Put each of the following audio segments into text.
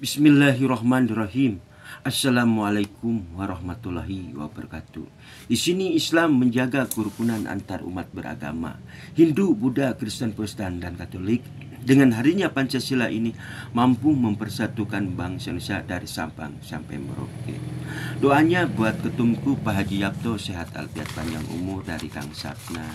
Bismillahirrahmanirrahim. Assalamualaikum warahmatullahi wabarakatuh. Di sini Islam menjaga kerukunan antar umat beragama, Hindu, Buddha, Kristen, Protestan, dan Katolik. Dengan harinya Pancasila ini mampu mempersatukan bangsa Indonesia dari Sabang sampai Merauke. Doanya buat ketumku Pak Haji Yapto, sehat alfiat panjang umur dari Kang Sapna.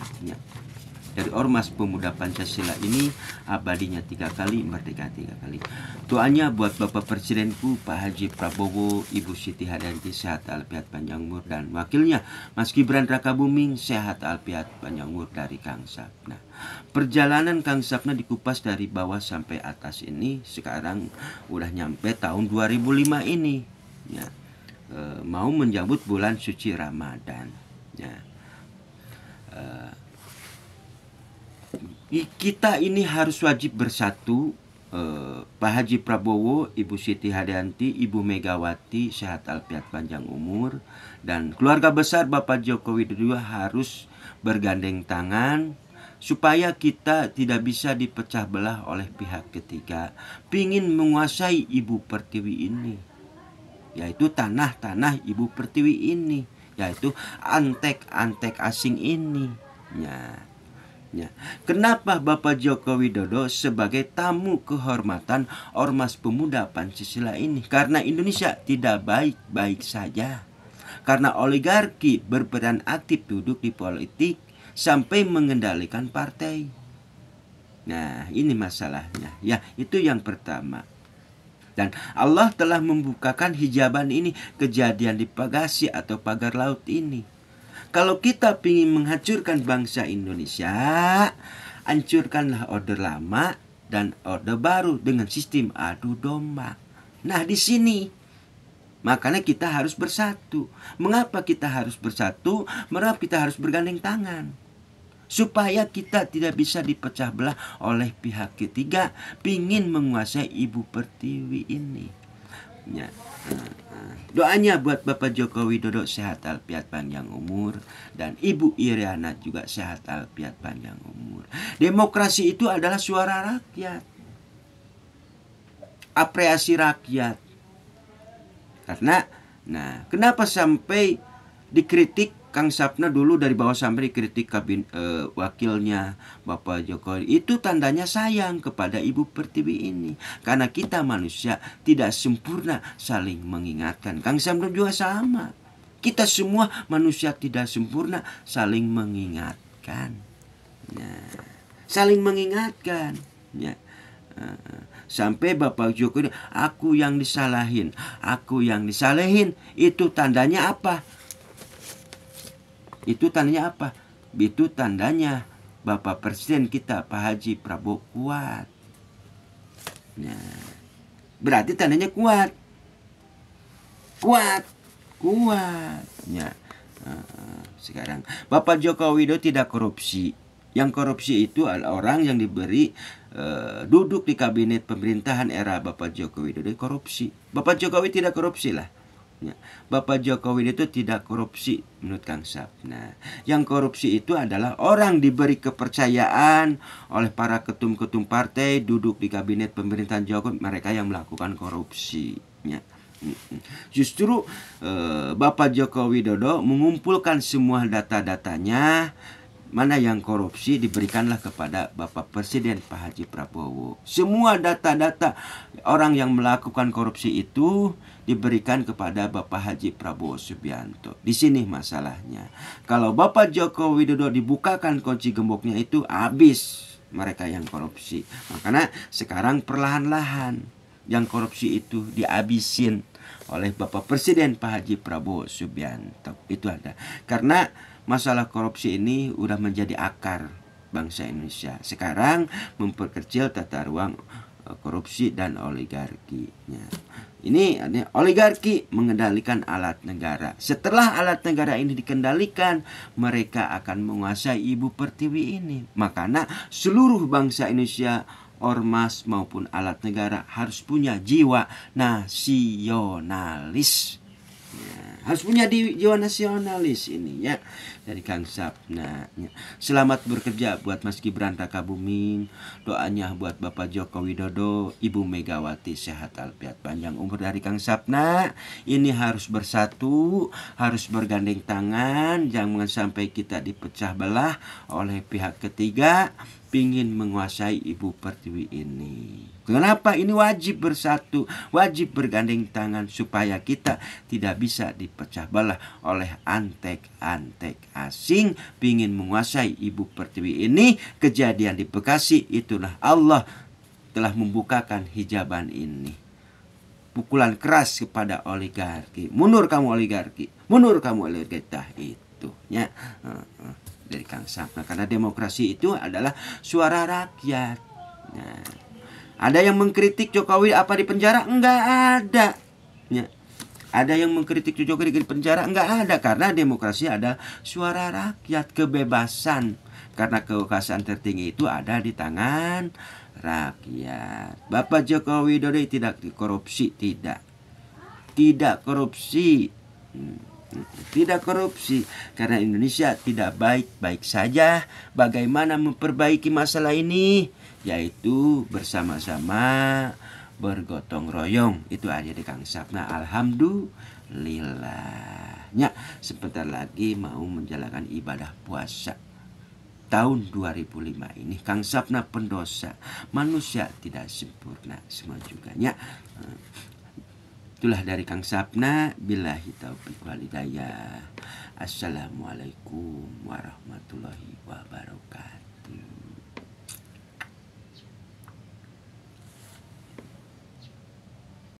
Dari Ormas Pemuda Pancasila ini abadinya 3 kali, merdeka 3 kali. Doanya buat Bapak Presidenku Pak Haji Prabowo, Ibu Siti Hadyanti, sehat alfiat panjang umur, dan wakilnya Mas Gibran Rakabuming, sehat alfiat panjang umur dari Kang Sapna. Perjalanan Kang Sapna dikupas dari bawah sampai atas ini sekarang udah nyampe tahun 2005 ini ya. Mau menyambut bulan suci Ramadan ya. Kita ini harus wajib bersatu. Pak Haji Prabowo, Ibu Siti Hadyanti, Ibu Megawati, sehat alfiat panjang umur, dan keluarga besar Bapak Joko Widodo harus bergandeng tangan supaya kita tidak bisa dipecah belah oleh pihak ketiga pingin menguasai Ibu Pertiwi ini, yaitu tanah-tanah Ibu Pertiwi ini, yaitu antek-antek asing ini ya. Kenapa Bapak Joko Widodo sebagai tamu kehormatan Ormas Pemuda Pancasila ini? Karena Indonesia tidak baik-baik saja. Karena oligarki berperan aktif duduk di politik sampai mengendalikan partai. Nah, ini masalahnya. Ya, itu yang pertama. Dan Allah telah membukakan hijaban ini, kejadian di Pagasi atau pagar laut ini. Kalau kita ingin menghancurkan bangsa Indonesia, hancurkanlah Orde Lama dan Orde Baru dengan sistem adu domba. Nah, di sini makanya kita harus bersatu. Mengapa kita harus bersatu? Mengapa kita harus bergandeng tangan? Supaya kita tidak bisa dipecah belah oleh pihak ketiga pingin menguasai Ibu Pertiwi ini. Ya. Doanya buat Bapak Joko Widodo sehat alfiat panjang umur, dan Ibu Iriana juga sehat alfiat panjang umur. Demokrasi itu adalah suara rakyat, apresiasi rakyat. Karena, kenapa sampai dikritik Kang Sapna dulu dari bawah sampai dikritik wakilnya Bapak Jokowi? Itu tandanya sayang kepada Ibu Pertiwi ini. Karena kita manusia tidak sempurna, saling mengingatkan. Kang Sapna juga sama. Kita semua manusia tidak sempurna, saling mengingatkan. Saling mengingatkan. Sampai Bapak Jokowi, aku yang disalahin, aku yang disalahin. Itu tandanya apa? Itu tandanya apa? Itu tandanya Bapak Presiden kita Pak Haji Prabowo kuat. Berarti tandanya kuat. Kuat. Sekarang Bapak Joko Widodo tidak korupsi. Yang korupsi itu adalah orang yang diberi duduk di kabinet pemerintahan era Bapak Joko Widodo korupsi. Bapak Jokowi tidak korupsi lah. Bapak Jokowi itu tidak korupsi menurut Kang Sapna. Yang korupsi itu adalah orang diberi kepercayaan oleh para ketum-ketum partai duduk di kabinet pemerintahan Jokowi, mereka yang melakukan korupsi. Justru Bapak Joko Widodo mengumpulkan semua data-datanya. Mana yang korupsi diberikanlah kepada Bapak Presiden Pak Haji Prabowo. Semua data-data orang yang melakukan korupsi itu diberikan kepada Bapak Haji Prabowo Subianto. Di sini masalahnya. Kalau Bapak Joko Widodo dibukakan kunci gemboknya itu habis mereka yang korupsi. Makanya sekarang perlahan-lahan yang korupsi itu dihabisin oleh Bapak Presiden Pak Haji Prabowo Subianto. Itu ada. Karena masalah korupsi ini udah menjadi akar bangsa Indonesia. Sekarang memperkecil tata ruang korupsi dan oligarkinya. Ini oligarki mengendalikan alat negara. Setelah alat negara ini dikendalikan, mereka akan menguasai Ibu Pertiwi ini. Makanya seluruh bangsa Indonesia, ormas maupun alat negara harus punya jiwa nasionalis. harus punya jiwa nasionalis ini ya. Dari Kang Sapna ya. Selamat bekerja buat Mas Gibran Rakabuming. Doanya buat Bapak Joko Widodo, Ibu Megawati sehat alfiat panjang umur. Dari Kang Sapna, ini harus bersatu, harus bergandeng tangan, jangan sampai kita dipecah belah oleh pihak ketiga pingin menguasai Ibu Pertiwi ini. Kenapa? Ini wajib bersatu, wajib bergandeng tangan supaya kita tidak bisa dipecah belah oleh antek-antek asing pingin menguasai Ibu Pertiwi ini. Kejadian di Bekasi, itulah Allah telah membukakan hijaban ini. Pukulan keras kepada oligarki. Mundur kamu oligarki, mundur kamu oligarki itu ya. Dari Kang Sapna, karena demokrasi itu adalah suara rakyat. Nah, ada yang mengkritik Jokowi apa di penjara? Enggak ada. Ya. Ada yang mengkritik Jokowi di penjara? Enggak ada, karena demokrasi ada suara rakyat, kebebasan. Karena kekuasaan tertinggi itu ada di tangan rakyat. Bapak Jokowi Widodo tidak korupsi, tidak korupsi. Tidak korupsi, karena Indonesia tidak baik-baik saja. Bagaimana memperbaiki masalah ini? Yaitu bersama-sama, bergotong royong. Itu aja di Kang Sapna. Alhamdulillah. Ya, sebentar lagi mau menjalankan ibadah puasa tahun 2005 ini. Kang Sapna pendosa, manusia tidak sempurna semua juga ya. Itulah dari Kang Sapna. Billahi taufiq wal hidayah. Assalamualaikum warahmatullahi wabarakatuh.